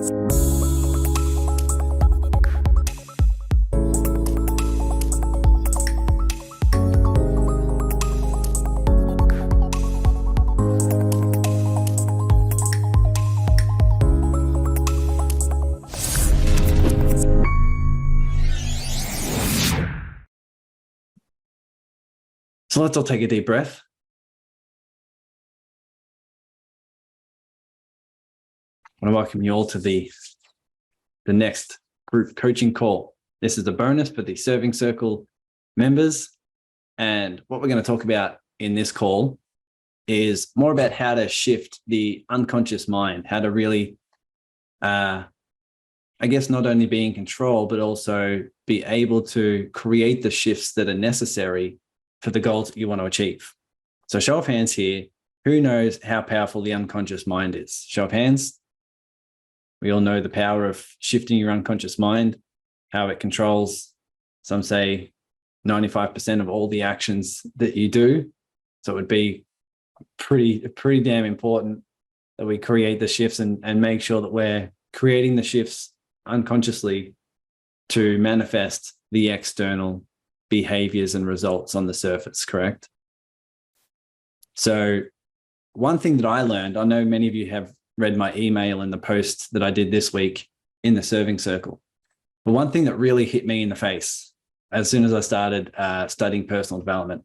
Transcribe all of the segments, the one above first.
So let's all take a deep breath. I want to welcome you all to the next group coaching call. This is a bonus for the Serving Circle members. And what we're going to talk about in this call is more about how to shift the unconscious mind, how to really, I guess, not only be in control, but also be able to create the shifts that are necessary for the goals that you want to achieve. So show of hands here, who knows how powerful the unconscious mind is? Show of hands. We all know the power of shifting your unconscious mind, how it controls, some say 95% of all the actions that you do. So it would be pretty damn important that we create the shifts and make sure that we're creating the shifts unconsciously to manifest the external behaviors and results on the surface, correct? So one thing that I learned, I know many of you have read my email and the post that I did this week in the Serving Circle. But one thing that really hit me in the face as soon as I started studying personal development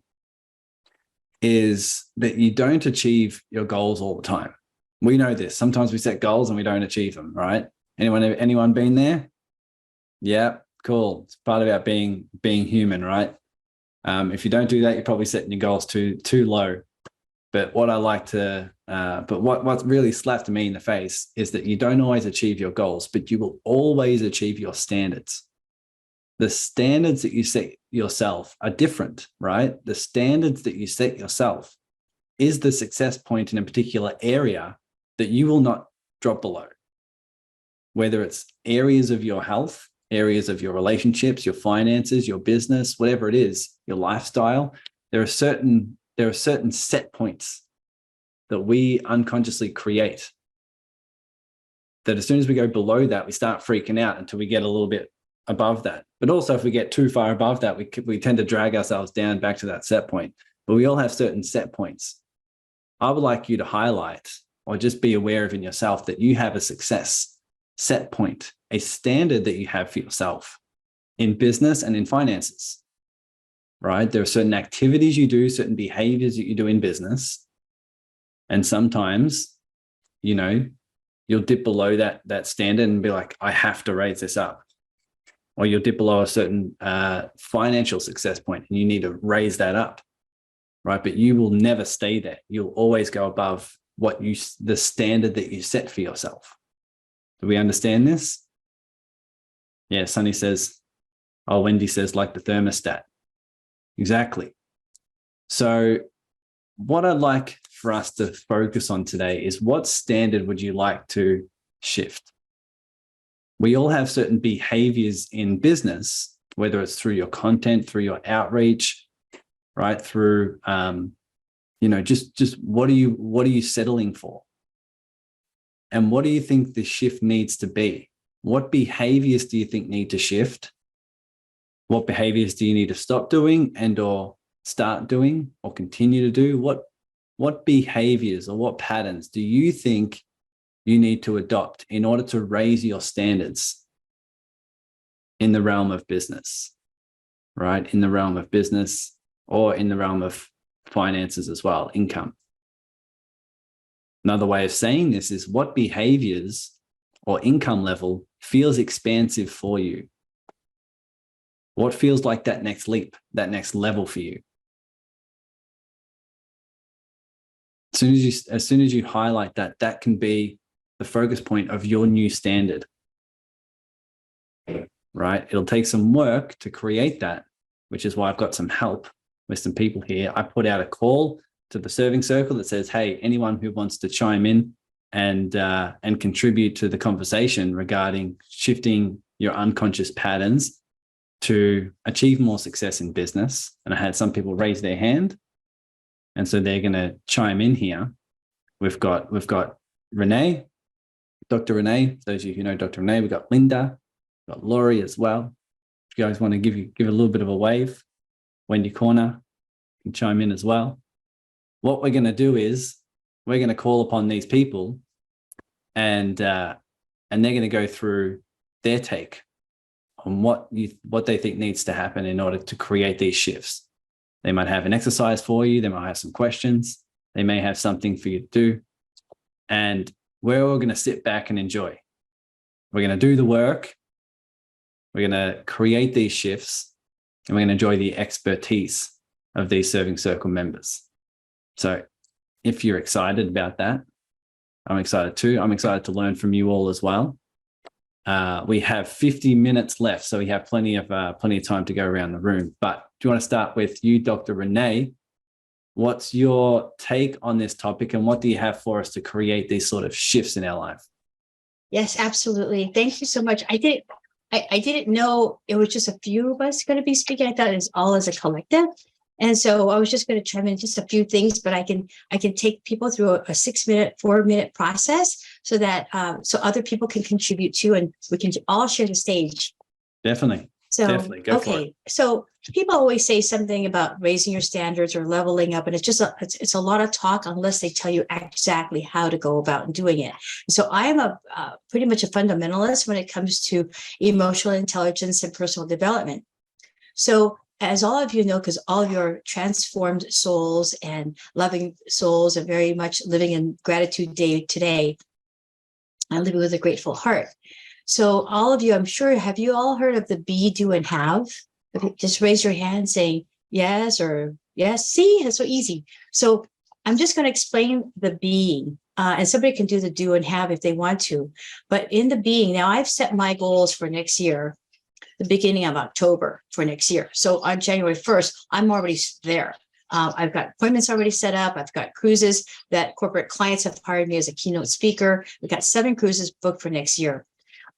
is that you don't achieve your goals all the time. We know this. Sometimes we set goals and we don't achieve them, right? Anyone been there? Yeah, cool. It's part about being human, right? If you don't do that, you're probably setting your goals too low. But what I like to, what really slapped me in the face is that you don't always achieve your goals, but you will always achieve your standards. The standards that you set yourself are different, right? The standards that you set yourself is the success point in a particular area that you will not drop below. Whether it's areas of your health, areas of your relationships, your finances, your business, whatever it is, your lifestyle, there are certain set points that we unconsciously create that as soon as we go below that, we start freaking out until we get a little bit above that. But also if we get too far above that, we tend to drag ourselves down back to that set point. But we all have certain set points. I would like you to highlight or just be aware of in yourself that you have a success set point, a standard that you have for yourself in business and in finances. Right? There are certain activities you do, certain behaviors that you do in business. And sometimes, you'll dip below that standard and be like, I have to raise this up. Or you'll dip below a certain financial success point and you need to raise that up. Right? But you will never stay there. You'll always go above the standard that you set for yourself. Do we understand this? Yeah, Sunny says, Wendy says, like the thermostat. Exactly. So what I'd like for us to focus on today is what standard would you like to shift? We all have certain behaviors in business, whether it's through your content, through your outreach, right? Through, just what are you settling for? And what do you think the shift needs to be? What behaviors do you think need to shift? What behaviors do you need to stop doing and or start doing or continue to do? What behaviors or what patterns do you think you need to adopt in order to raise your standards in the realm of business, right? In the realm of business or in the realm of finances as well, income. Another way of saying this is what behaviors or income level feels expansive for you? What feels like that next leap, that next level for you? As soon as you highlight that can be the focus point of your new standard, right? It'll take some work to create that, which is why I've got some help with some people here. I put out a call to the Serving Circle that says, hey, anyone who wants to chime in and contribute to the conversation regarding shifting your unconscious patterns to achieve more success in business. And I had some people raise their hand. And so they're going to chime in here. We've got Renee, Dr. Renee, those of you who know Dr. Renee, we've got Linda, we've got Laurie as well. If you guys want to give a little bit of a wave, Wendy Corner can chime in as well. What we're going to do is we're going to call upon these people, and they're going to go through their take on what they think needs to happen in order to create these shifts. They might have an exercise for you. They might have some questions. They may have something for you to do. And we're all going to sit back and enjoy. We're going to do the work. We're going to create these shifts, and we're going to enjoy the expertise of these Serving Circle members. So if you're excited about that, I'm excited too. I'm excited to learn from you all as well. We have 50 minutes left, so we have plenty of time to go around the room. But do you want to start with you, Dr. Renee? What's your take on this topic, and what do you have for us to create these sort of shifts in our life? Yes, absolutely. Thank you so much. I didn't know it was just a few of us going to be speaking. I thought it was all as a collective. And so I was just going to chime in just a few things, but I can take people through a 4-minute process so that so other people can contribute too, and we can all share the stage. Definitely. So definitely go for it. So people always say something about raising your standards or leveling up, and it's just it's a lot of talk unless they tell you exactly how to go about doing it. So I am a pretty much a fundamentalist when it comes to emotional intelligence and personal development. So as all of you know, because all of your transformed souls and loving souls are very much living in gratitude day today and living with a grateful heart. So all of you, I'm sure, have you all heard of the be, do, and have? Just raise your hand saying yes or yes. See, it's so easy. So I'm just going to explain the being, and somebody can do the do and have if they want to. But in the being, now I've set my goals for next year, the beginning of October for next year. So on January 1st, I'm already there. I've got appointments already set up. I've got cruises that corporate clients have hired me as a keynote speaker. We've got 7 cruises booked for next year.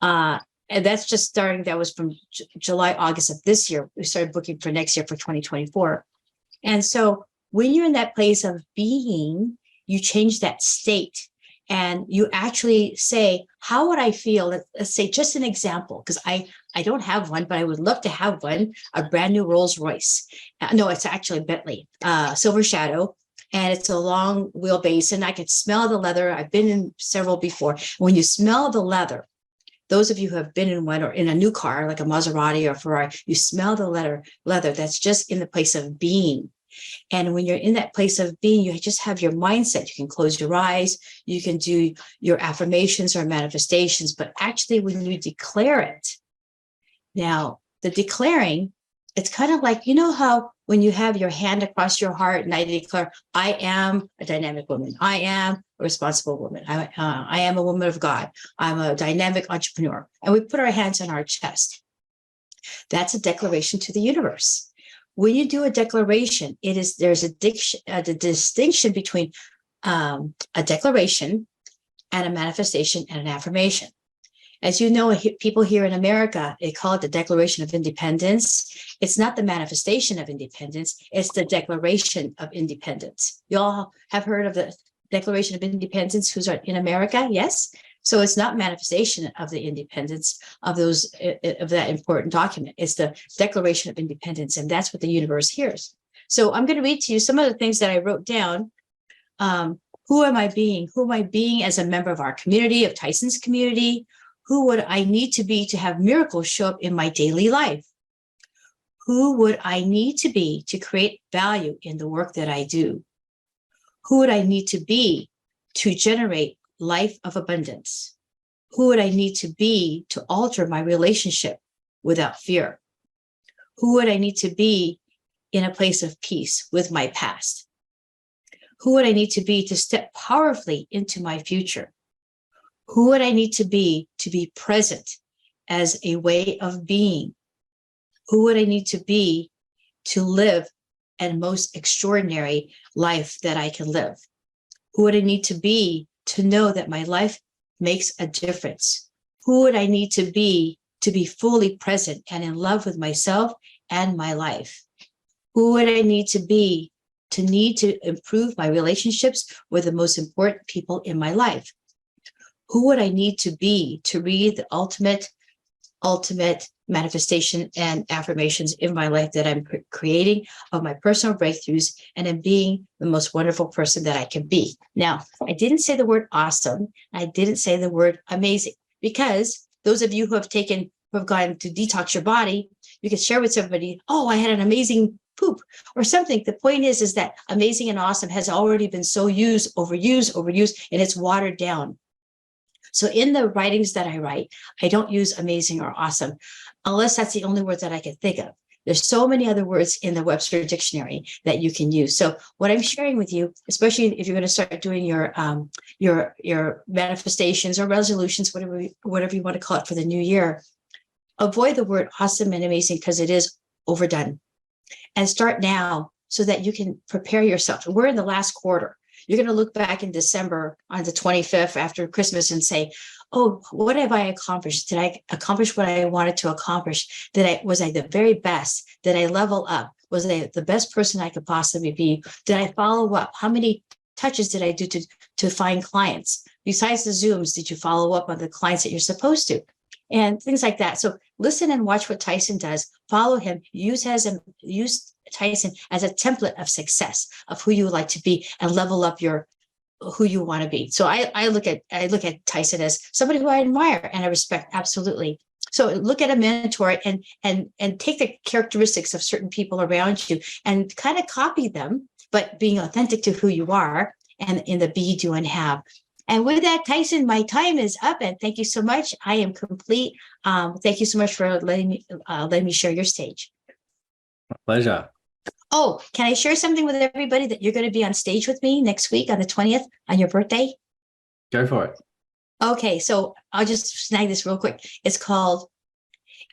And that's just starting. That was from July, August of this year. We started booking for next year for 2024. And so when you're in that place of being, you change that state. And you actually say, how would I feel? Let's say just an example, because I don't have one, but I would love to have one, a brand new Rolls Royce. No, it's actually a Bentley, Silver Shadow. And it's a long wheelbase, and I could smell the leather. I've been in several before. When you smell the leather, those of you who have been in one or in a new car, like a Maserati or Ferrari, you smell the leather that's just in the place of being. And when you're in that place of being, you just have your mindset. You can close your eyes. You can do your affirmations or manifestations. But actually, when you declare it, now the declaring, it's kind of like, you know how when you have your hand across your heart and I declare, I am a dynamic woman. I am a responsible woman. I am a woman of God. I'm a dynamic entrepreneur. And we put our hands on our chest. That's a declaration to the universe. When you do a declaration, there's a distinction between a declaration and a manifestation and an affirmation. As you know, people here in America, they call it the Declaration of Independence. It's not the manifestation of independence, it's the Declaration of Independence. You all have heard of the Declaration of Independence who's in America? Yes? So it's not manifestation of the independence of that important document. It's the Declaration of Independence, and that's what the universe hears. So I'm going to read to you some of the things that I wrote down. Who am I being? Who am I being as a member of our community, of Tyson's community? Who would I need to be to have miracles show up in my daily life? Who would I need to be to create value in the work that I do? Who would I need to be to generate life of abundance? Who would I need to be to alter my relationship without fear? Who would I need to be in a place of peace with my past? Who would I need to be to step powerfully into my future? Who would I need to be present as a way of being? Who would I need to be to live a most extraordinary life that I can live? Who would I need to be to know that my life makes a difference? Who would I need to be fully present and in love with myself and my life? Who would I need to improve my relationships with the most important people in my life? who would I need to be to read the ultimate manifestation and affirmations in my life that I'm creating of my personal breakthroughs and in being the most wonderful person that I can be. Now, I didn't say the word awesome. I didn't say the word amazing, because those of you who have gone to detox your body, you can share with somebody, oh, I had an amazing poop or something. The point is that amazing and awesome has already been so overused, and it's watered down. So in the writings that I write, I don't use amazing or awesome, unless that's the only word that I can think of. There's so many other words in the Webster Dictionary that you can use. So what I'm sharing with you, especially if you're going to start doing your manifestations or resolutions, whatever you want to call it for the new year, avoid the word awesome and amazing because it is overdone. And start now so that you can prepare yourself. We're in the last quarter. You're going to look back in December on the 25th after Christmas and say, oh, what have I accomplished? Did I accomplish what I wanted to accomplish? Was I the very best? Did I level up? Was I the best person I could possibly be? Did I follow up? How many touches did I do to find clients? Besides the Zooms, did you follow up on the clients that you're supposed to? And things like that. So listen and watch what Tyson does. Follow him. Use Tyson as a template of success of who you would like to be and level up who you want to be. So I look at Tyson as somebody who I admire and I respect absolutely. So look at a mentor and take the characteristics of certain people around you and kind of copy them, but being authentic to who you are and in the be, do, and have. And with that, Tyson, my time is up, and thank you so much. I am complete. Thank you so much for letting me share your stage. My pleasure. Oh, can I share something with everybody that you're going to be on stage with me next week on the 20th on your birthday? Go for it. Okay, so I'll just snag this real quick. It's called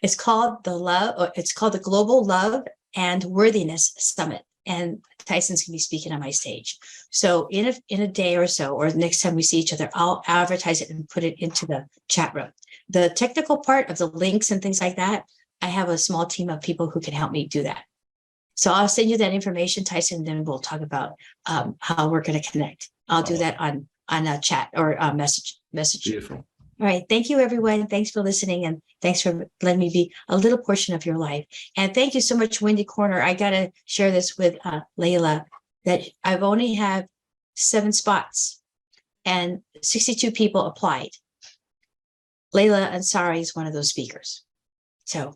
the Global Love and Worthiness Summit, and Tyson's going to be speaking on my stage. So in a day or so, or next time we see each other, I'll advertise it and put it into the chat room. The technical part of the links and things like that, I have a small team of people who can help me do that. So I'll send you that information, Tyson, and then we'll talk about how we're going to connect. I'll do that on a chat or a message. Beautiful. All right. Thank you, everyone. Thanks for listening, and thanks for letting me be a little portion of your life. And thank you so much, Wendy Corner. I got to share this with Layla, that I've only had 7 spots and 62 people applied. Layla Ansari is one of those speakers. So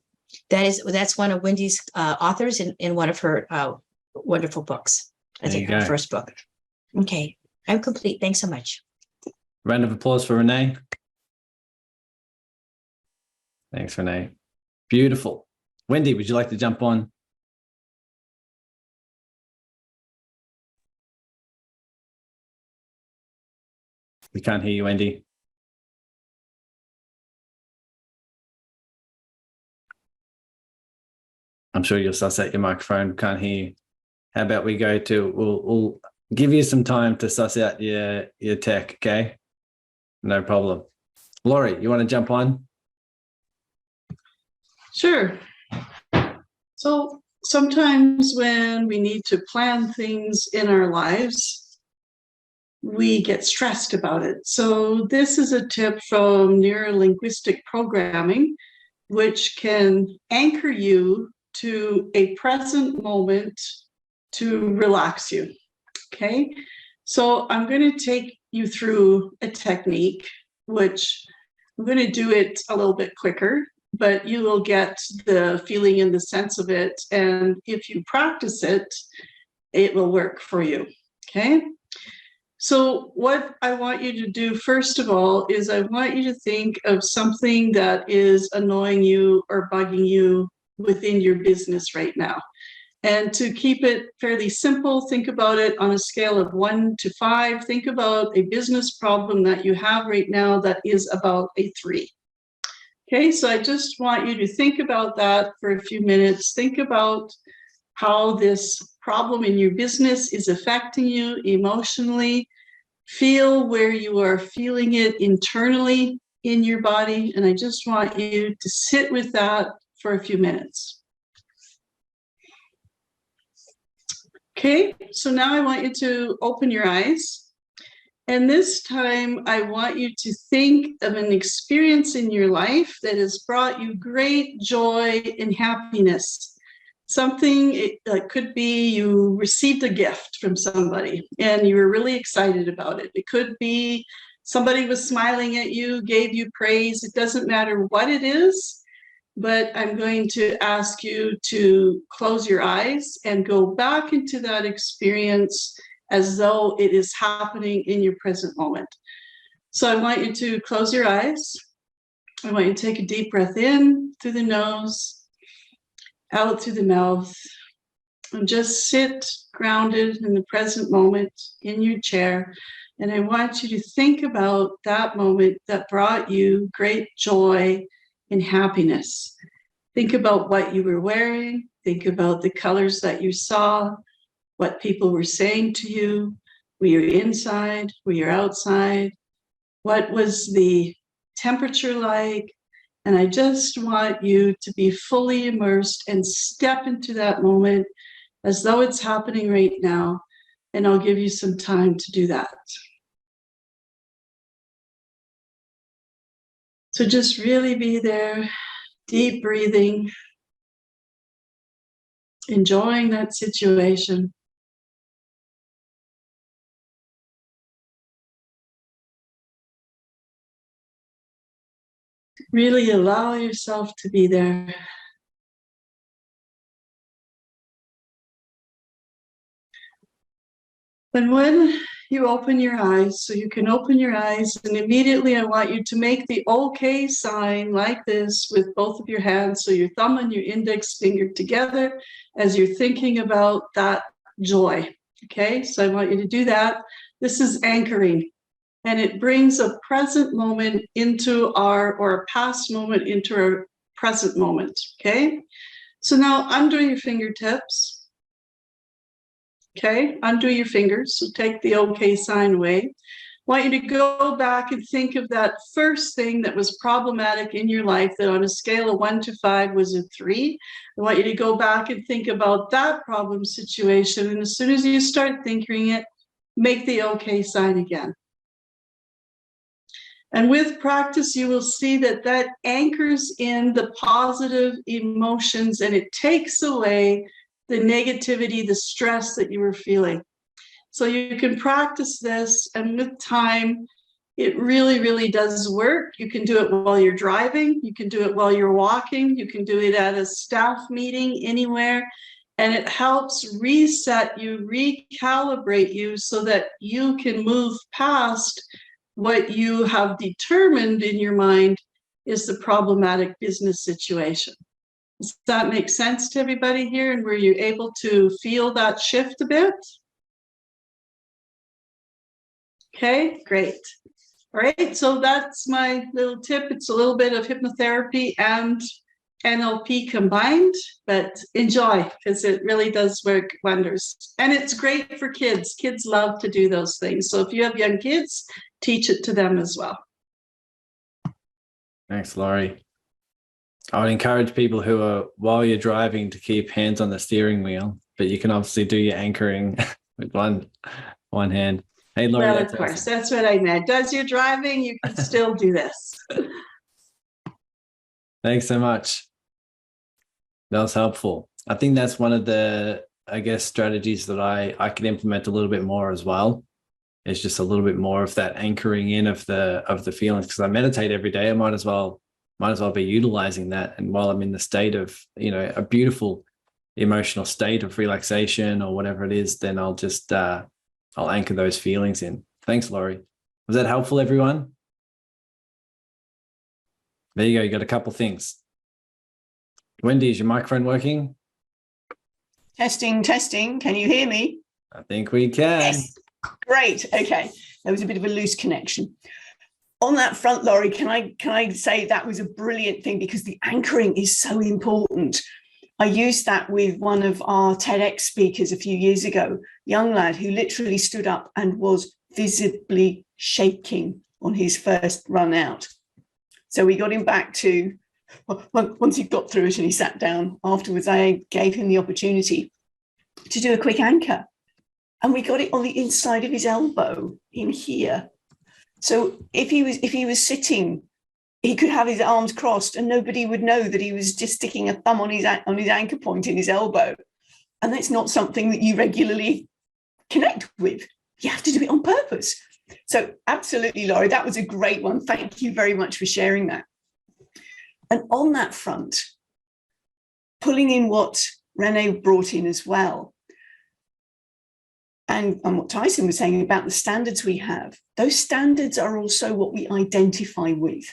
that's one of Wendy's authors in one of her wonderful books. I think her first book. Okay. I'm complete. Thanks so much. Round of applause for Renee. Thanks, Renee. Beautiful. Wendy, would you like to jump on? We can't hear you, Wendy. I'm sure you'll suss out your microphone. Can't hear you. How about we go to, we'll give you some time to suss out your tech, okay? No problem. Laurie, you want to jump on? Sure. So sometimes when we need to plan things in our lives, we get stressed about it. So this is a tip from neuro-linguistic programming, which can anchor you to a present moment to relax you. Okay. So I'm going to take you through a technique, which I'm going to do it a little bit quicker, but you will get the feeling and the sense of it. And if you practice it, it will work for you. Okay. So what I want you to do, first of all, is I want you to think of something that is annoying you or bugging you within your business right now. And to keep it fairly simple, think about it on a scale of 1 to 5. Think about a business problem that you have right now that is about a 3. Okay, so I just want you to think about that for a few minutes. Think about how this problem in your business is affecting you emotionally. Feel where you are feeling it internally in your body. And I just want you to sit with that for a few minutes. Okay, so now I want you to open your eyes And this time, I want you to think of an experience in your life that has brought you great joy and happiness. Something, it could be you received a gift from somebody and you were really excited about it. It could be somebody was smiling at you, gave you praise. It doesn't matter what it is, but I'm going to ask you to close your eyes and go back into that experience as though it is happening in your present moment. So I want you to close your eyes. I want you to take a deep breath in through the nose, out through the mouth, and just sit grounded in the present moment in your chair. And I want you to think about that moment that brought you great joy and happiness. Think about what you were wearing. Think about the colors that you saw, what people were saying to you. Were you inside? Were you outside? What was the temperature like? And I just want you to be fully immersed and step into that moment as though it's happening right now. And I'll give you some time to do that. So just really be there, deep breathing, enjoying that situation. Really allow yourself to be there. And when you open your eyes, so you can open your eyes, and immediately I want you to make the okay sign like this with both of your hands, so your thumb and your index finger together as you're thinking about that joy. Okay, so I want you to do that. This is anchoring, and it brings a present moment into or a past moment into our present moment. Okay, so now undo your fingertips. Okay, undo your fingers, so take the okay sign away. I want you to go back and think of that first thing that was problematic in your life that on a scale of 1 to 5 was a 3. I want you to go back and think about that problem situation. And as soon as you start thinking it, make the okay sign again. And with practice, you will see that that anchors in the positive emotions and it takes away the negativity, the stress that you were feeling. So you can practice this, and with time, it really, really does work. You can do it while you're driving. You can do it while you're walking. You can do it at a staff meeting, anywhere. And it helps reset you, recalibrate you so that you can move past what you have determined in your mind is the problematic business situation. Does that make sense to everybody here? And were you able to feel that shift a bit? Okay, great. All right, so that's my little tip. It's a little bit of hypnotherapy and NLP combined, but enjoy because it really does work wonders. And it's great for kids. Kids love to do those things. So if you have young kids, teach it to them as well. Thanks, Laurie. I would encourage people who are, while you're driving, to keep hands on the steering wheel, but you can obviously do your anchoring with one hand. Hey, Laurie. Well, of course, awesome. That's what I meant. As you're driving, you can still do this. Thanks so much. That was helpful. I think that's one of the, I guess, strategies that I can implement a little bit more as well. It's just a little bit more of that anchoring in of the feelings, because I meditate every day. I might as well be utilizing that. And while I'm in the state of, a beautiful emotional state of relaxation or whatever it is, then I'll just, I'll anchor those feelings in. Thanks, Laurie. Was that helpful, everyone? There you go. You got a couple things. Wendy, is your microphone working? Testing. Can you hear me? I think we can. Yes. Great. Okay. There was a bit of a loose connection. On that front, Laurie, can I say that was a brilliant thing, because the anchoring is so important. I used that with one of our TEDx speakers a few years ago, young lad who literally stood up and was visibly shaking on his first run out. So we got him back to, once he got through it and he sat down afterwards, I gave him the opportunity to do a quick anchor. and we got it on the inside of his elbow in here. So if he was sitting, he could have his arms crossed and nobody would know that he was just sticking a thumb on his anchor point in his elbow. And that's not something that you regularly connect with. You have to do it on purpose. So absolutely, Laurie, that was a great one. Thank you very much for sharing that. And on that front, pulling in what Renee brought in as well, and what Tyson was saying about the standards we have, those standards are also what we identify with.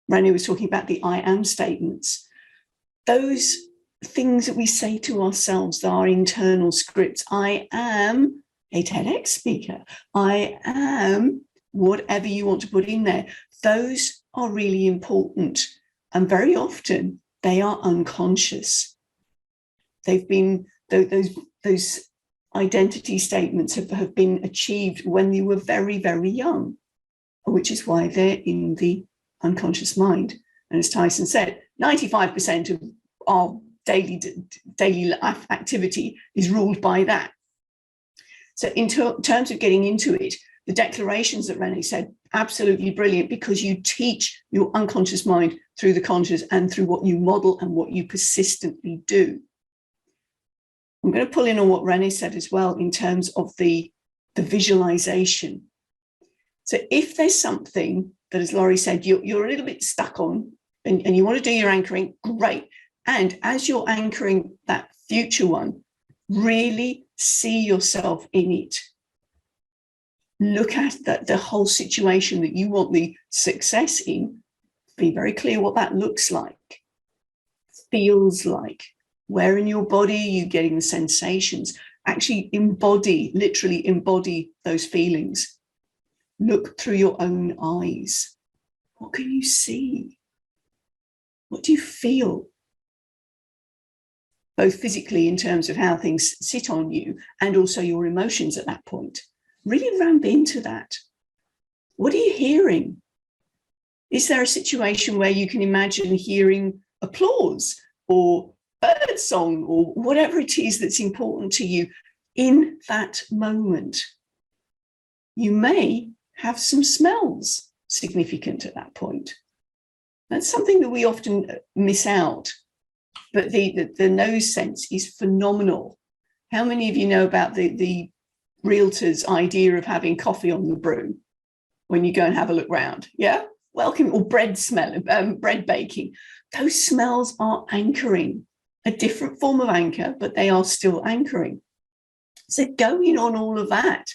Renee was talking about the I am statements. Those things that we say to ourselves, our internal scripts. I am a TEDx speaker. I am whatever you want to put in there. Those are really important. And very often they are unconscious. They've been, those identity statements have been achieved when you were very, very young, which is why they're in the unconscious mind. And as Tyson said, 95% of our daily life activity is ruled by that. So in terms of getting into it, the declarations that Renee said, absolutely brilliant, because you teach your unconscious mind through the conscious and through what you model and what you persistently do. I'm going to pull in on what Renee said as well in terms of the visualization. So if there's something that, as Laurie said, you're a little bit stuck on and you want to do your anchoring, great. And as you're anchoring that future one, really see yourself in it. Look at the whole situation that you want the success in. Be very clear what that looks like, feels like. Where in your body are you getting the sensations? Actually literally embody those feelings. Look through your own eyes. What can you see? What do you feel? Both physically in terms of how things sit on you and also your emotions at that point. Really ramp into that. What are you hearing? Is there a situation where you can imagine hearing applause or bird song or whatever it is that's important to you in that moment? You may have some smells significant at that point. That's something that we often miss out. But the nose sense is phenomenal. How many of you know about the realtor's idea of having coffee on the brew when you go and have a look round? Yeah, welcome. Or bread smell, bread baking. Those smells are anchoring, a different form of anchor, but they are still anchoring. So going on all of that,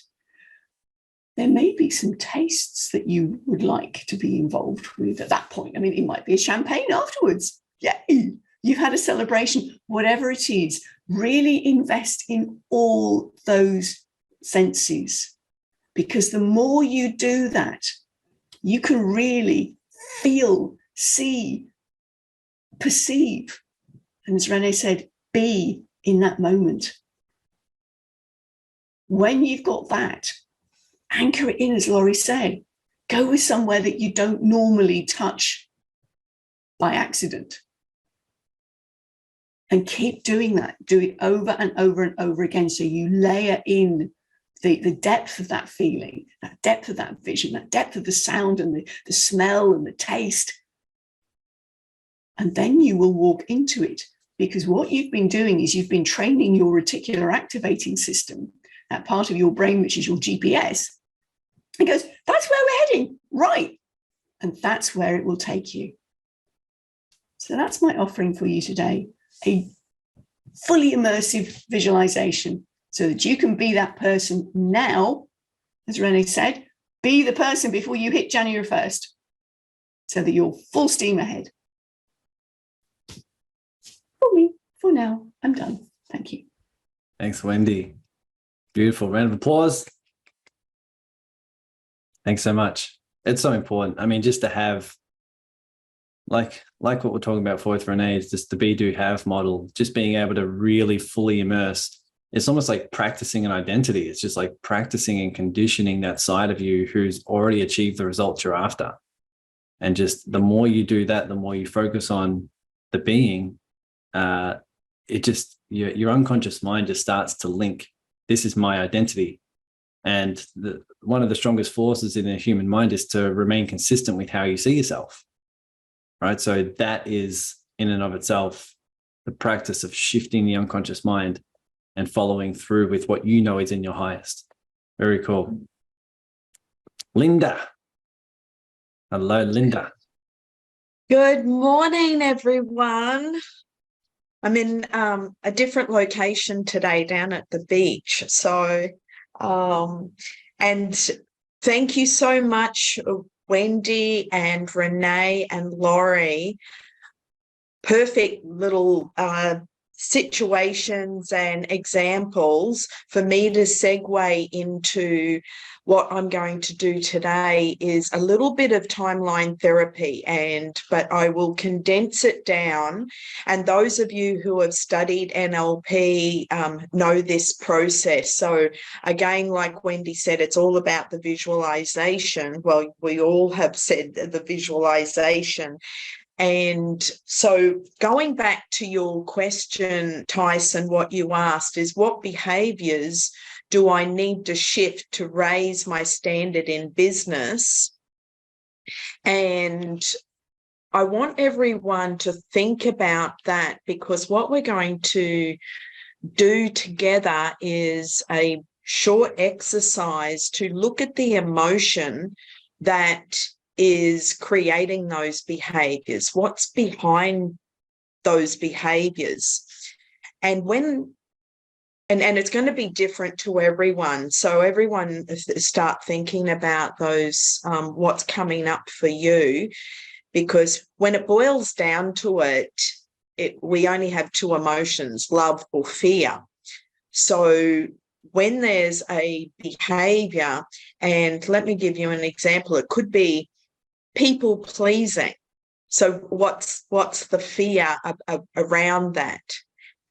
there may be some tastes that you would like to be involved with at that point. I mean, it might be a champagne afterwards. Yay! You've had a celebration, whatever it is. Really invest in all those senses, because the more you do that, you can really feel, see, perceive, and as Renee said, be in that moment. When you've got that, anchor it in, as Laurie said. Go with somewhere that you don't normally touch by accident. And keep doing that. Do it over and over and over again. So you layer in the depth of that feeling, that depth of that vision, that depth of the sound and the smell and the taste. And then you will walk into it, because what you've been doing is you've been training your reticular activating system, that part of your brain, which is your GPS. It goes, that's where we're heading, right? And that's where it will take you. So that's my offering for you today. A fully immersive visualization so that you can be that person now, as Renee said, be the person before you hit January 1st, so that you're full steam ahead. For me, for now, I'm done. Thank you. Thanks, Wendy. Beautiful. Round of applause. Thanks so much. It's so important. I mean, just to have, like what we're talking about for with Renee, is just the be, do, have model, just being able to really fully immerse. It's almost like practicing an identity. It's just like practicing and conditioning that side of you who's already achieved the results you're after. And just the more you do that, the more you focus on the being, it just, your unconscious mind just starts to link this is my identity. And one of the strongest forces in the human mind is to remain consistent with how you see yourself, right? So that is in and of itself the practice of shifting the unconscious mind and following through with what you know is in your highest. Very cool. Linda. Hello, Linda. Good morning, everyone. I'm in a different location today down at the beach. So, and thank you so much, Wendy and Renee and Laurie. Perfect little situations and examples for me to segue into what I'm going to do today is a little bit of timeline therapy, but I will condense it down. And those of you who have studied NLP know this process. So again, like Wendy said, it's all about the visualization. Well, we all have said the visualization. And so going back to your question, Tyson, what you asked is what behaviors do I need to shift to raise my standard in business? And I want everyone to think about that, because what we're going to do together is a short exercise to look at the emotion that is creating those behaviors. What's behind those behaviors? And and it's going to be different to everyone. So everyone start thinking about those, what's coming up for you, because when it boils down to it, we only have two emotions, love or fear. So when there's a behavior, and let me give you an example, it could be people pleasing. So what's the fear around that?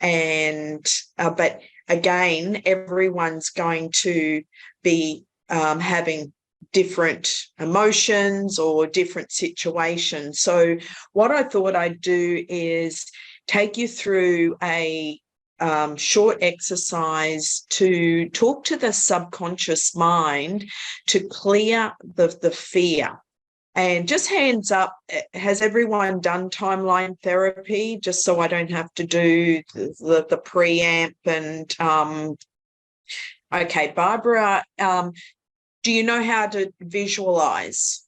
And but again, everyone's going to be having different emotions or different situations. So what I thought I'd do is take you through a short exercise to talk to the subconscious mind to clear the fear. And just hands up, has everyone done timeline therapy? Just so I don't have to do the preamp and okay, Barbara, do you know how to visualize?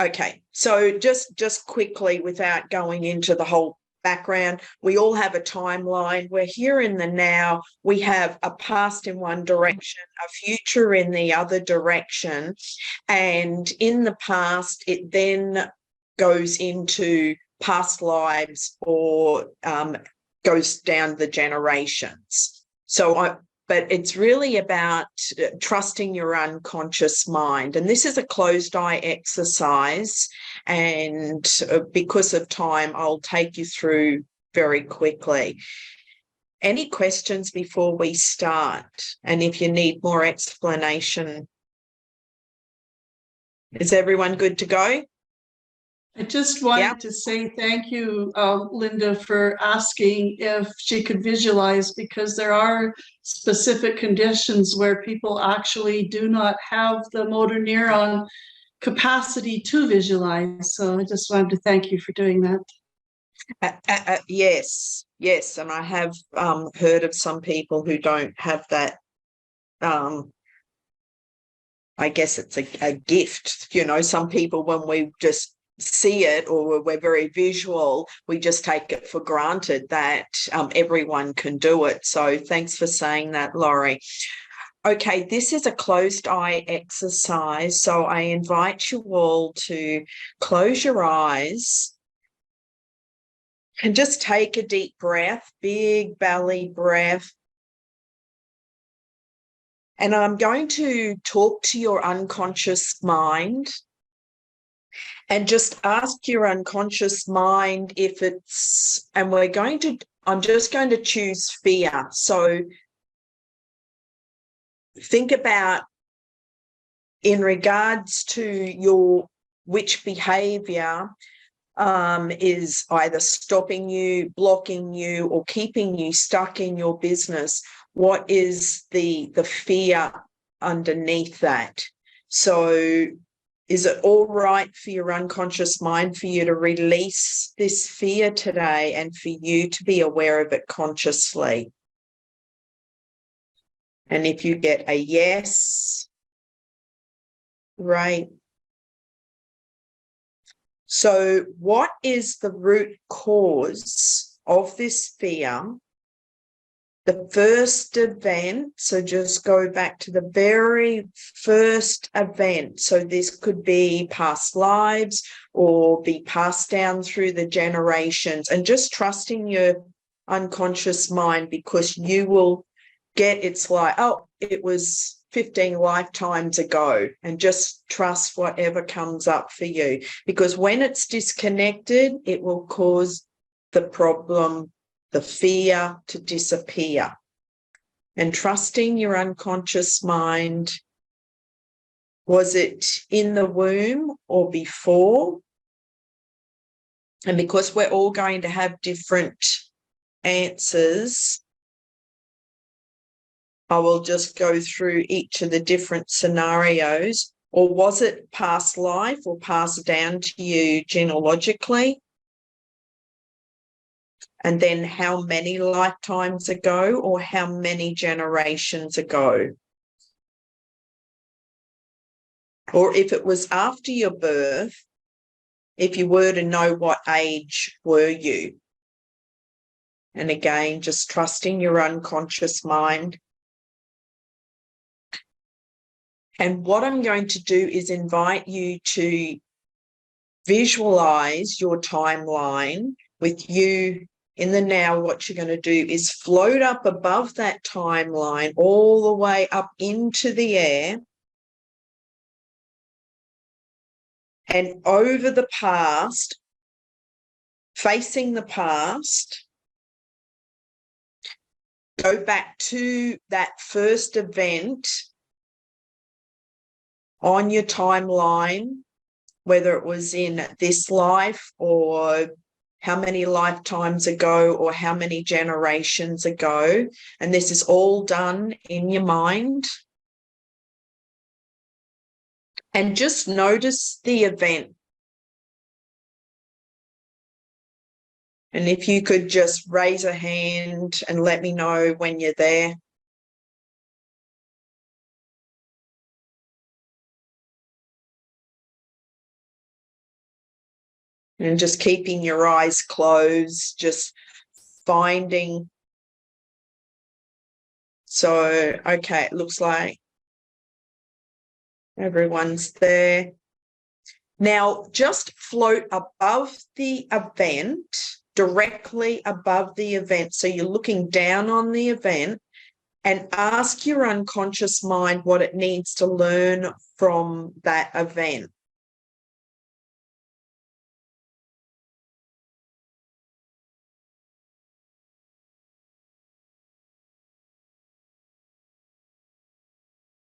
Okay, so just quickly, without going into the whole background, we all have a timeline. We're here in the now. We have a past in one direction, a future in the other direction. And in the past, it then goes into past lives or goes down the generations. But it's really about trusting your unconscious mind. And this is a closed eye exercise. And because of time, I'll take you through very quickly. Any questions before we start? And if you need more explanation, is everyone good to go? I just wanted to say thank you, Linda, for asking if she could visualize, because there are specific conditions where people actually do not have the motor neuron capacity to visualize. So I just wanted to thank you for doing that. Yes. And I have heard of some people who don't have that. I guess it's a gift. You know, some people, when we just see it or we're very visual, we just take it for granted that everyone can do it. So thanks for saying that, Laurie. Okay, this is a closed eye exercise. So I invite you all to close your eyes and just take a deep breath, big belly breath. And I'm going to talk to your unconscious mind and just ask your unconscious mind if it's, and I'm just going to choose fear. So think about, in regards to which behavior is either stopping you, blocking you, or keeping you stuck in your business? What is the fear underneath that? So is it all right for your unconscious mind for you to release this fear today and for you to be aware of it consciously? And if you get a yes, right. So what is the root cause of this fear? The first event, so just go back to the very first event. So this could be past lives or be passed down through the generations, and just trusting your unconscious mind, because you will get, it's like, oh, it was 15 lifetimes ago, and just trust whatever comes up for you, because when it's disconnected, it will cause the problem, the fear, to disappear. And trusting your unconscious mind, was it in the womb or before? And because we're all going to have different answers, I will just go through each of the different scenarios. Or was it past life or passed down to you genealogically? And then how many lifetimes ago or how many generations ago? Or if it was after your birth, if you were to know, what age were you? And again, just trusting your unconscious mind. And what I'm going to do is invite you to visualize your timeline with you in the now. What you're going to do is float up above that timeline, all the way up into the air and over the past, facing the past. Go back to that first event on your timeline, whether it was in this life or how many lifetimes ago or how many generations ago. And this is all done in your mind. And just notice the event. And if you could just raise a hand and let me know when you're there. And just keeping your eyes closed, just finding. So, okay, it looks like everyone's there. Now, just float above the event, directly above the event. So you're looking down on the event, and ask your unconscious mind what it needs to learn from that event.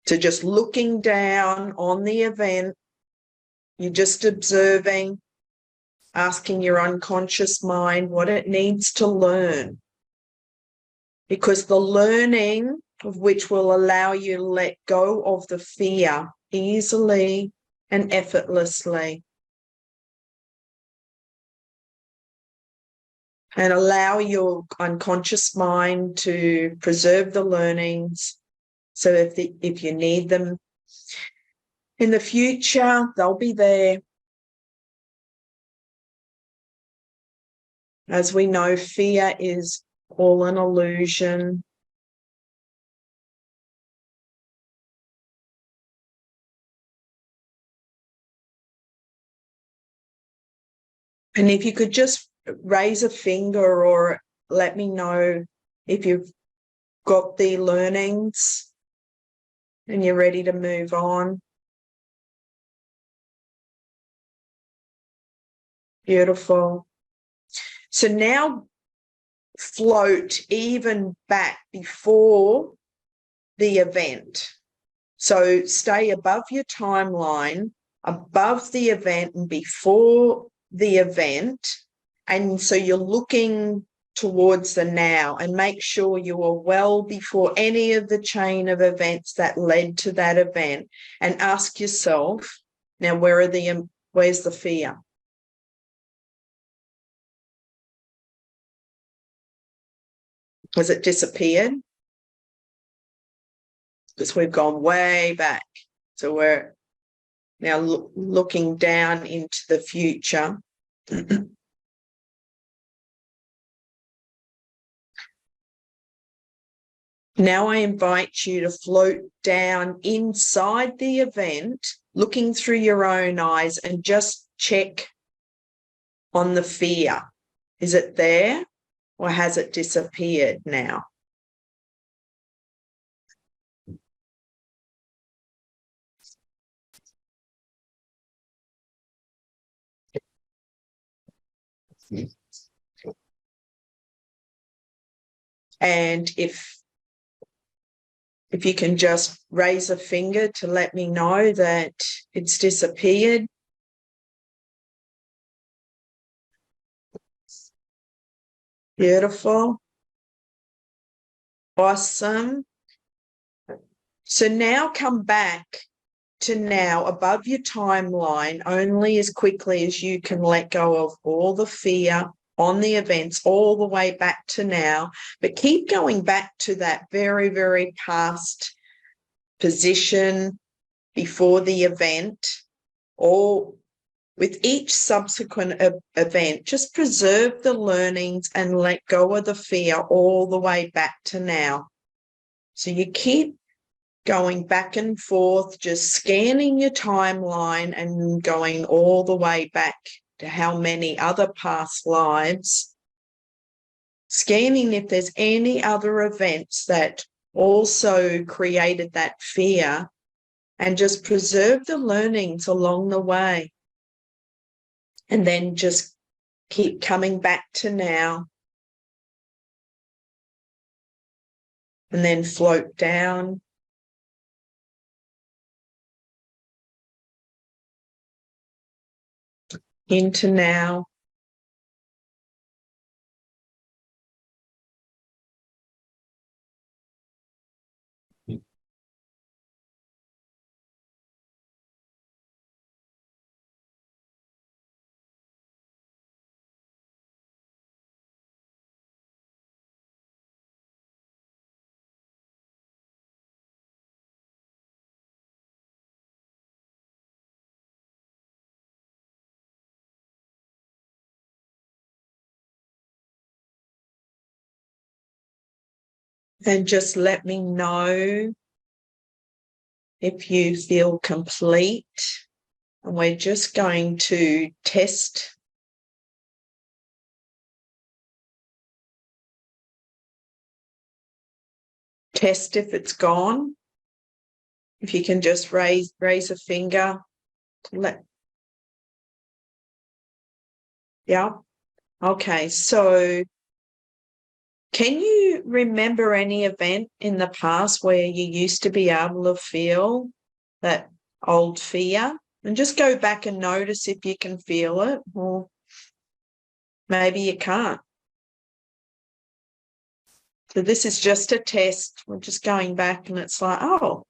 So just looking down on the event, you're just observing, asking your unconscious mind what it needs to learn. Because the learning of which will allow you to let go of the fear easily and effortlessly. And allow your unconscious mind to preserve the learnings. So if you need them in the future, they'll be there. As we know, fear is all an illusion. And if you could just raise a finger or let me know if you've got the learnings and you're ready to move on. Beautiful. So now float even back before the event. So stay above your timeline, above the event and before the event. And so you're looking towards the now, and make sure you are well before any of the chain of events that led to that event, and ask yourself, now where's the fear? Has it disappeared? Because we've gone way back. So we're now looking down into the future. Now I invite you to float down inside the event, looking through your own eyes, and just check on the fear. Is it there, or has it disappeared now? And if you can just raise a finger to let me know that it's disappeared. Beautiful. Awesome. So now come back to now above your timeline only as quickly as you can let go of all the fear on the events all the way back to now, but keep going back to that very, very past position before the event, or with each subsequent event. Just preserve the learnings and let go of the fear all the way back to now. So you keep going back and forth, just scanning your timeline and going all the way back to how many other past lives, scanning if there's any other events that also created that fear, and just preserve the learnings along the way. And then just keep coming back to now. And then float down. Into now. And just let me know if you feel complete. And we're just going to test if it's gone. If you can just raise a finger to yeah. Okay, so can you remember any event in the past where you used to be able to feel that old fear? And just go back and notice if you can feel it, or maybe you can't. So this is just a test. We're just going back and it's like, oh,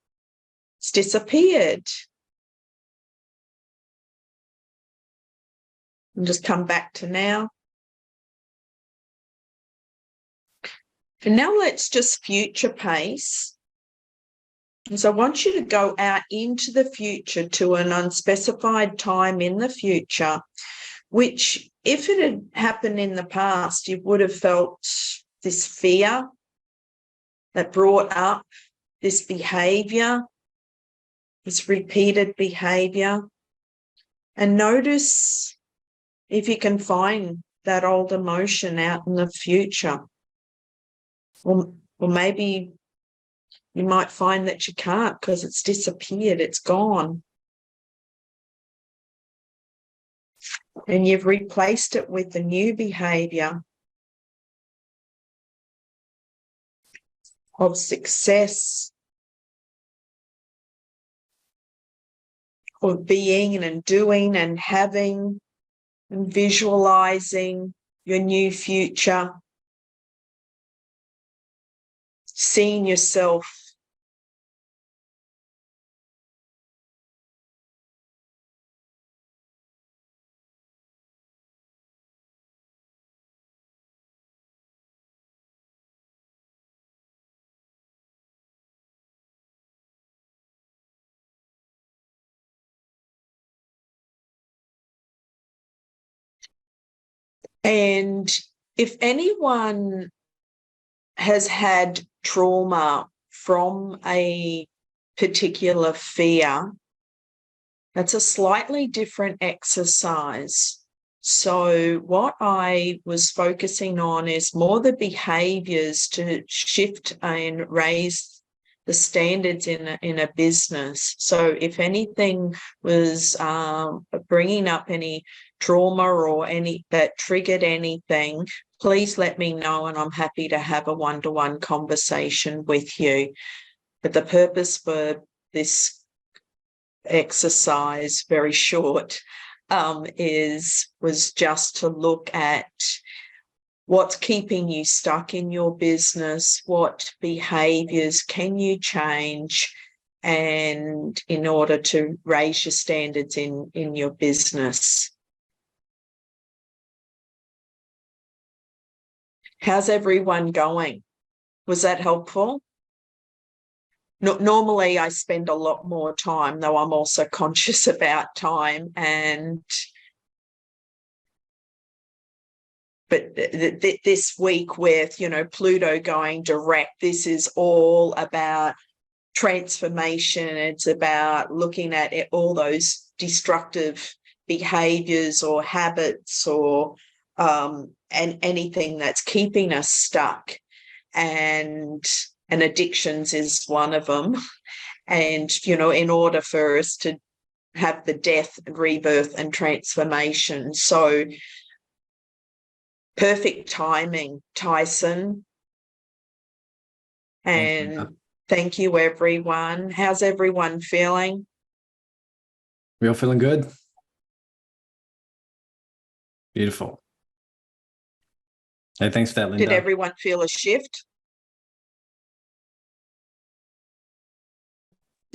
it's disappeared. And just come back to now. And now let's just future pace. And so I want you to go out into the future to an unspecified time in the future, which if it had happened in the past, you would have felt this fear that brought up this behavior, this repeated behavior. And notice if you can find that old emotion out in the future. Or maybe you might find that you can't because it's disappeared, it's gone. And you've replaced it with the new behavior of success, of being and doing and having, and visualizing your new future, seeing yourself and if anyone has had trauma from a particular fear, that's a slightly different exercise. So what I was focusing on is more the behaviors to shift and raise the standards in a business. So if anything was bringing up any trauma or any that triggered anything, please let me know, and I'm happy to have a one-to-one conversation with you. But the purpose for this exercise, very short, was just to look at what's keeping you stuck in your business, what behaviors can you change, and in order to raise your standards in your business. How's everyone going? Was that helpful? Normally I spend a lot more time, though I'm also conscious about time, but this week with, Pluto going direct, this is all about transformation. It's about looking at all those destructive behaviors or habits or and anything that's keeping us stuck, and addictions is one of them. And in order for us to have the death, rebirth and transformation, so perfect timing, Tyson. And thank you, everyone. How's everyone feeling? We all feeling good? Beautiful. Hey, thanks for that, Linda. Did everyone feel a shift?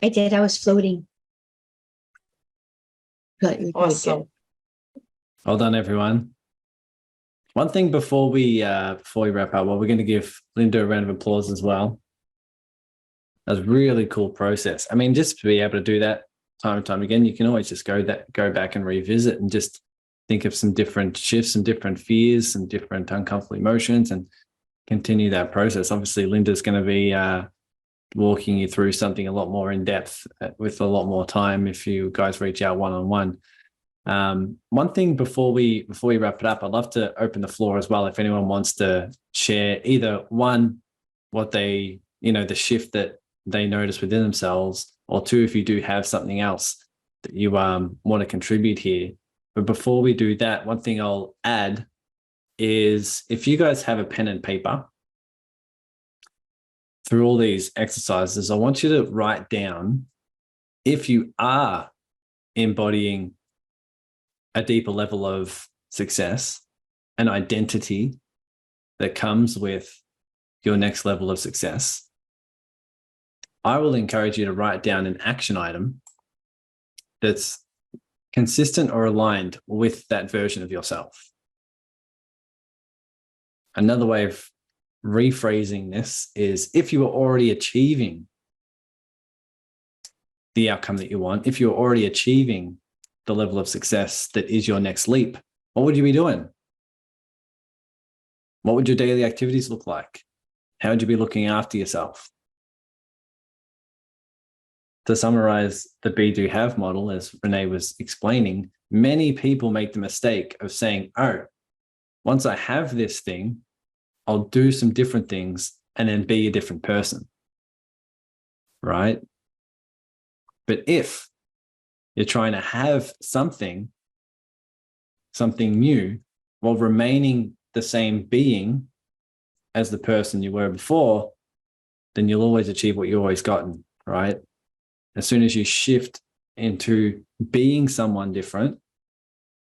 I did. I was floating. Awesome. Well done, everyone. One thing before we wrap up, well, we're going to give Linda a round of applause as well. That was a really cool process. I mean, just to be able to do that time and time again, you can always just go back and revisit and just think of some different shifts, some different fears, some different uncomfortable emotions, and continue that process. Obviously, Linda's going to be walking you through something a lot more in depth with a lot more time if you guys reach out one-on-one. One thing before we wrap it up, I'd love to open the floor as well. If anyone wants to share either one, what they, the shift that they notice within themselves, or two, if you do have something else that you want to contribute here. But before we do that, one thing I'll add is if you guys have a pen and paper, through all these exercises, I want you to write down if you are embodying a deeper level of success, an identity that comes with your next level of success. I will encourage you to write down an action item that's consistent or aligned with that version of yourself. Another way of rephrasing this is, if you are already achieving the outcome that you want, if you're already achieving the level of success that is your next leap, what would you be doing? What would your daily activities look like? How would you be looking after yourself? To summarize the Be Do Have model, as Renee was explaining, many people make the mistake of saying, oh, once I have this thing, I'll do some different things and then be a different person, right? But if you're trying to have something new while remaining the same being as the person you were before, then you'll always achieve what you've always gotten, right? As soon as you shift into being someone different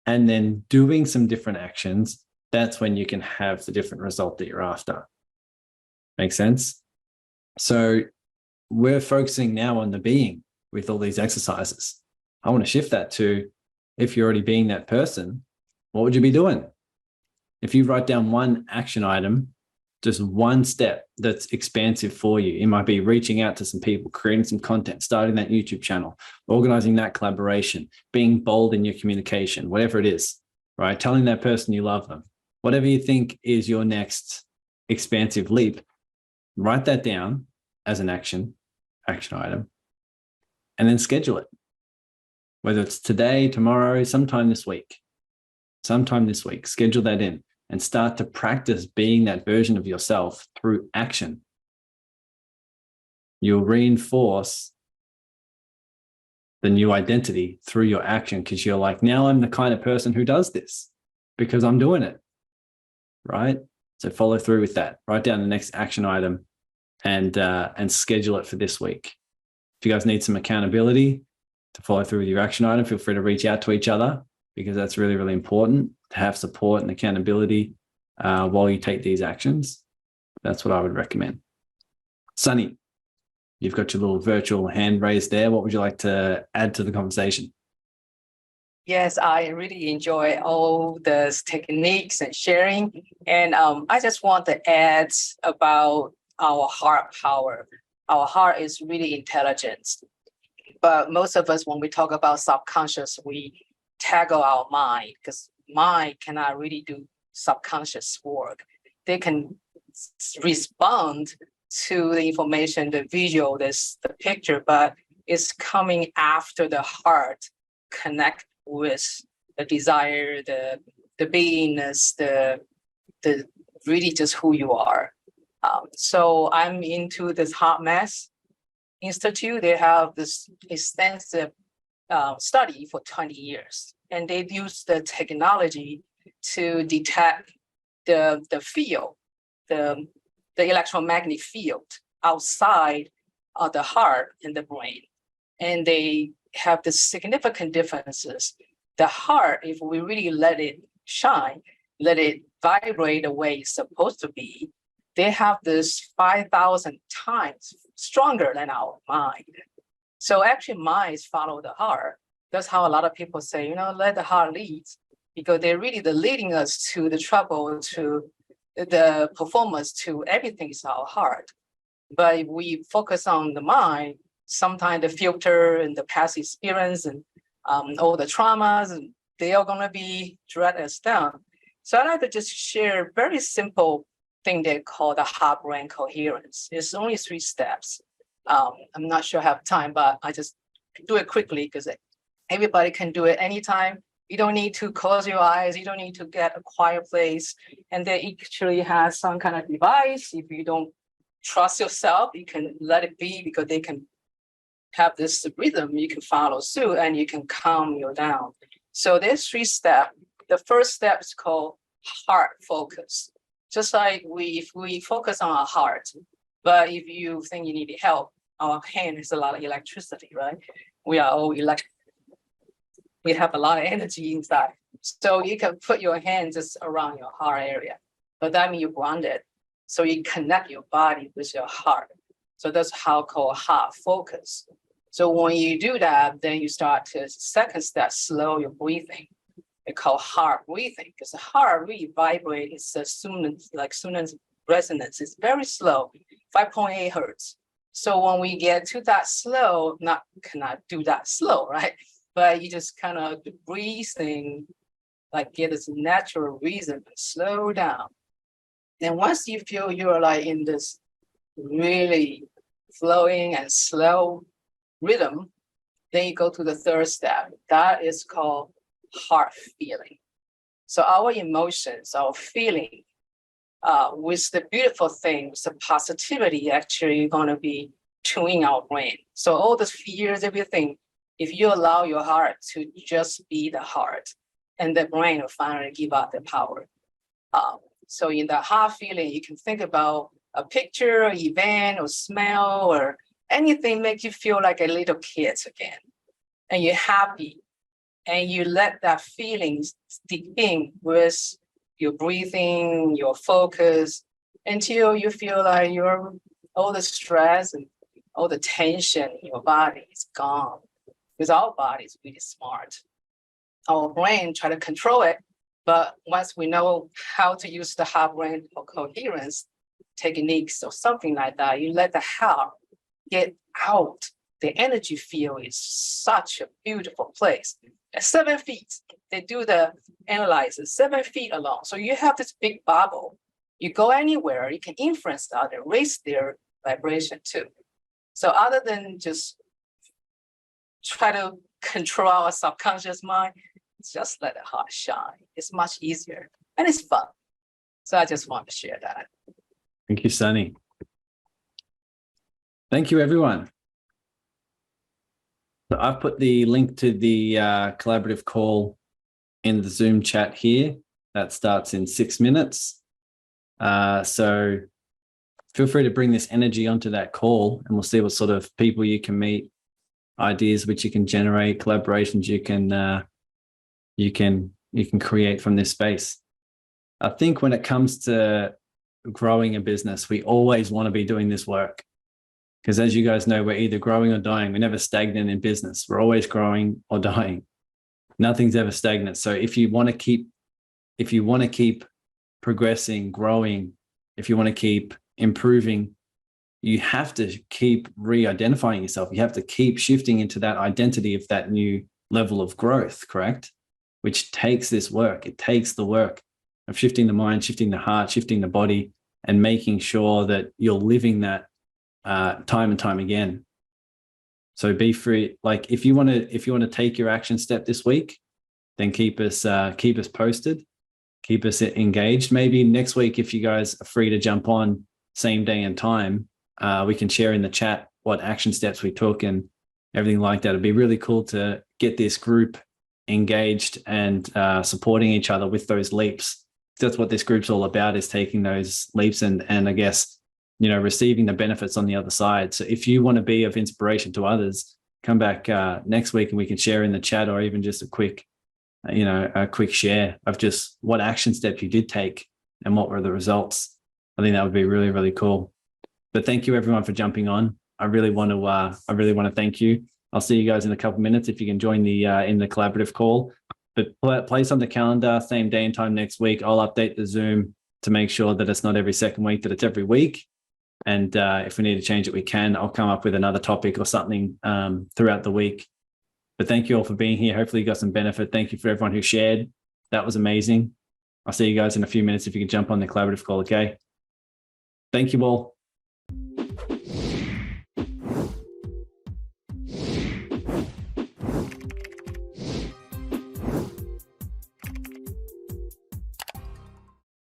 and then doing some different actions, that's when you can have the different result that you're after. Make sense? So we're focusing now on the being with all these exercises. I want to shift that to, if you're already being that person, what would you be doing? If you write down one action item, just one step that's expansive for you, it might be reaching out to some people, creating some content, starting that YouTube channel, organizing that collaboration, being bold in your communication, whatever it is, right? Telling that person you love them, whatever you think is your next expansive leap, write that down as an action item, and then schedule it. Whether it's today, tomorrow, sometime this week, schedule that in and start to practice being that version of yourself through action. You'll reinforce the new identity through your action, because you're like, now I'm the kind of person who does this because I'm doing it, right? So follow through with that. Write down the next action item and schedule it for this week. If you guys need some accountability to follow through with your action item, feel free to reach out to each other, because that's really, really important to have support and accountability while you take these actions. That's what I would recommend. Sunny, you've got your little virtual hand raised there. What would you like to add to the conversation? Yes, I really enjoy all the techniques and sharing. And I just want to add about our heart power. Our heart is really intelligent. But most of us, when we talk about subconscious, we tackle our mind, because mind cannot really do subconscious work. They can respond to the information, the visual, the picture, but it's coming after the heart connect with the desire, the beingness, the really just who you are. So I'm into this Heart Math Institute. They have this extensive study for 20 years, and they use the technology to detect the field, the electromagnetic field outside of the heart and the brain. And they have the significant differences. The heart, if we really let it shine, let it vibrate the way it's supposed to be, they have this 5,000 times stronger than our mind. So actually minds follow the heart. That's how a lot of people say, let the heart lead, because they're really leading us to the trouble, to the performance, to everything is our heart. But if we focus on the mind, sometimes the filter and the past experience and all the traumas, and they are going to be drag us down. So I like to just share a very simple thing they call the heart-brain coherence. It's only 3 steps. I'm not sure I have time, but I just do it quickly because everybody can do it anytime. You don't need to close your eyes. You don't need to get a quiet place. And they actually has some kind of device. If you don't trust yourself, you can let it be, because they can have this rhythm. You can follow suit and you can calm you down. So there's 3 steps. The first step is called heart focus. Just like if we focus on our heart, but if you think you need help, our hand is a lot of electricity, right? We are all we have a lot of energy inside. So you can put your hand just around your heart area, but that means you're grounded. So you connect your body with your heart. So that's how called heart focus. So when you do that, then you start to second step, slow your breathing. It's called heart breathing, because the heart really vibrates. It's a Sunan's resonance. It's very slow, 5.8 hertz. So when we get to that slow, cannot do that slow, right? But you just kind of breathing, like get this natural rhythm and slow down. And once you feel you're like in this really flowing and slow rhythm, then you go to the third step. That is called heart feeling. So our emotions, our feeling, with the beautiful things, the positivity actually going to be tuning our brain. So all the fears, everything, if you allow your heart to just be the heart, and the brain will finally give up the power. So in the heart feeling, you can think about a picture, or event, or smell, or anything make you feel like a little kid again. And you're happy. and you let that feeling stick in with your breathing, your focus, until you feel like all the stress and all the tension in your body is gone. Because our body is really smart. Our brain try to control it, but once we know how to use the heart brain or coherence techniques or something like that, you let the heart get out. The energy field is such a beautiful place. At 7 feet, they do the analysis, 7 feet along. So you have this big bubble. You go anywhere, you can influence others, raise their vibration too. So other than just try to control our subconscious mind, just let the heart shine. It's much easier and it's fun. So I just want to share that. Thank you, Sunny. Thank you, everyone. So I've put the link to the collaborative call in the Zoom chat here. That starts in 6 minutes. So feel free to bring this energy onto that call, and we'll see what sort of people you can meet, ideas which you can generate, collaborations you can create from this space. I think when it comes to growing a business, we always want to be doing this work. Because as you guys know, we're either growing or dying. We're never stagnant in business. We're always growing or dying. Nothing's ever stagnant. So if you want to keep progressing, growing, if you want to keep improving, you have to keep re-identifying yourself. You have to keep shifting into that identity of that new level of growth, correct? Which takes this work. It takes the work of shifting the mind, shifting the heart, shifting the body, and making sure that you're living that time and time again. So be free. Like if you want to take your action step this week, then keep us posted, keep us engaged. Maybe next week, if you guys are free to jump on same day and time, we can share in the chat what action steps we took and everything like that. It'd be really cool to get this group engaged and supporting each other with those leaps. That's what this group's all about, is taking those leaps and I guess, receiving the benefits on the other side. So if you want to be of inspiration to others, come back next week and we can share in the chat, or even just a quick share of just what action steps you did take and what were the results. I think that would be really, really cool. But thank you everyone for jumping on. I really want to thank you. I'll see you guys in a couple of minutes if you can join the in the collaborative call. But place on the calendar, same day and time next week. I'll update the Zoom to make sure that it's not every second week, that it's every week. And if we need to change it, we can. I'll come up with another topic or something throughout the week. But thank you all for being here. Hopefully you got some benefit. Thank you for everyone who shared. That was amazing. I'll see you guys in a few minutes if you can jump on the collaborative call, okay? Thank you all.